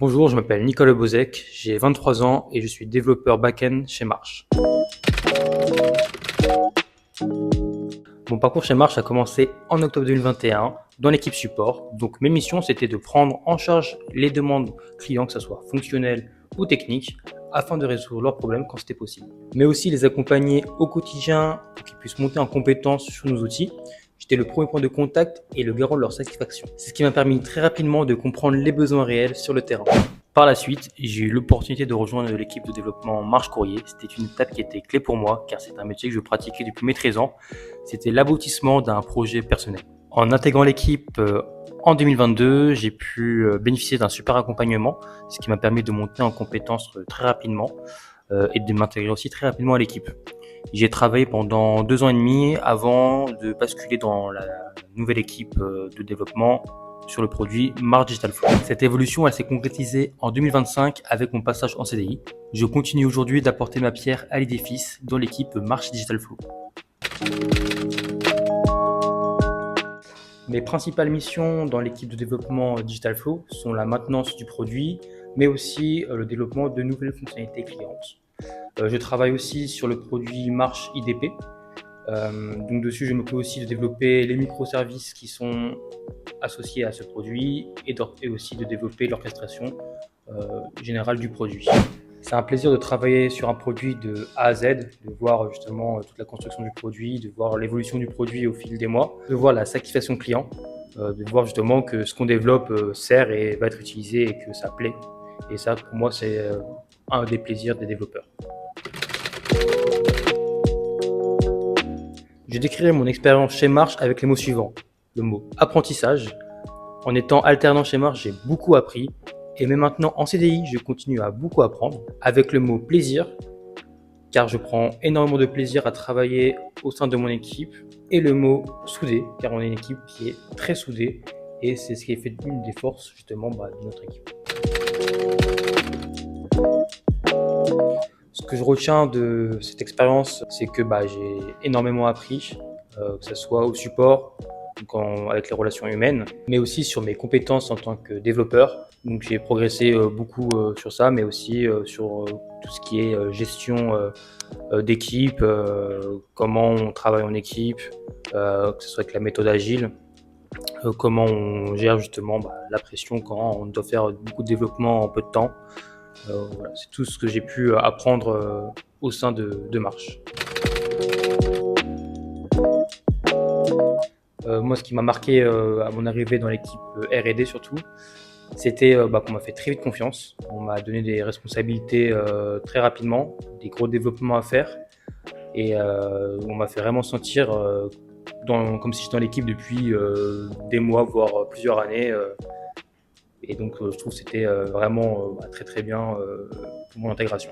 Bonjour, je m'appelle Nicolas Bozek, j'ai 23 ans et je suis développeur back-end chez Marche. Mon parcours chez Marche a commencé en octobre 2021 dans l'équipe support. Donc mes missions, c'était de prendre en charge les demandes clients, que ce soit fonctionnelles ou techniques, afin de résoudre leurs problèmes quand c'était possible. Mais aussi les accompagner au quotidien pour qu'ils puissent monter en compétences sur nos outils. J'étais le premier point de contact et le garant de leur satisfaction. C'est ce qui m'a permis très rapidement de comprendre les besoins réels sur le terrain. Par la suite, j'ai eu l'opportunité de rejoindre l'équipe de développement Marche Courrier. C'était une étape qui était clé pour moi car c'est un métier que je pratiquais depuis mes 13 ans. C'était l'aboutissement d'un projet personnel. En intégrant l'équipe en 2022, j'ai pu bénéficier d'un super accompagnement, ce qui m'a permis de monter en compétences très rapidement et de m'intégrer aussi très rapidement à l'équipe. J'ai travaillé pendant 2 ans et demi avant de basculer dans la nouvelle équipe de développement sur le produit Marche Digital Flow. Cette évolution, elle s'est concrétisée en 2025 avec mon passage en CDI. Je continue aujourd'hui d'apporter ma pierre à l'édifice dans l'équipe Marche Digital Flow. Mes principales missions dans l'équipe de développement Digital Flow sont la maintenance du produit, mais aussi le développement de nouvelles fonctionnalités clientes. Je travaille aussi sur le produit Marche IDP. Donc dessus, je m'occupe aussi de développer les microservices qui sont associés à ce produit et aussi de développer l'orchestration générale du produit. C'est un plaisir de travailler sur un produit de A à Z, de voir justement toute la construction du produit, de voir l'évolution du produit au fil des mois, de voir la satisfaction client, de voir justement que ce qu'on développe sert et va être utilisé et que ça plaît. Et ça, pour moi, c'est un des plaisirs des développeurs. Je décrirai mon expérience chez Marche avec les mots suivants. Le mot apprentissage. En étant alternant chez Marche, j'ai beaucoup appris. Et même maintenant en CDI, je continue à beaucoup apprendre. Avec le mot plaisir, car je prends énormément de plaisir à travailler au sein de mon équipe. Et le mot soudé, car on est une équipe qui est très soudée. Et c'est ce qui fait une des forces justement de notre équipe. Ce que je retiens de cette expérience, c'est que j'ai énormément appris, que ce soit au support, donc avec les relations humaines, mais aussi sur mes compétences en tant que développeur. Donc j'ai progressé beaucoup sur ça, mais aussi sur tout ce qui est gestion d'équipe, comment on travaille en équipe, que ce soit avec la méthode agile, comment on gère justement la pression quand on doit faire beaucoup de développement en peu de temps. Voilà, c'est tout ce que j'ai pu apprendre au sein de Marche. Moi, ce qui m'a marqué à mon arrivée dans l'équipe R&D surtout, c'était qu'on m'a fait très vite confiance. On m'a donné des responsabilités très rapidement, des gros développements à faire, et on m'a fait vraiment sentir comme si j'étais dans l'équipe depuis des mois, voire plusieurs années. Et donc, je trouve que c'était vraiment très très bien pour mon intégration.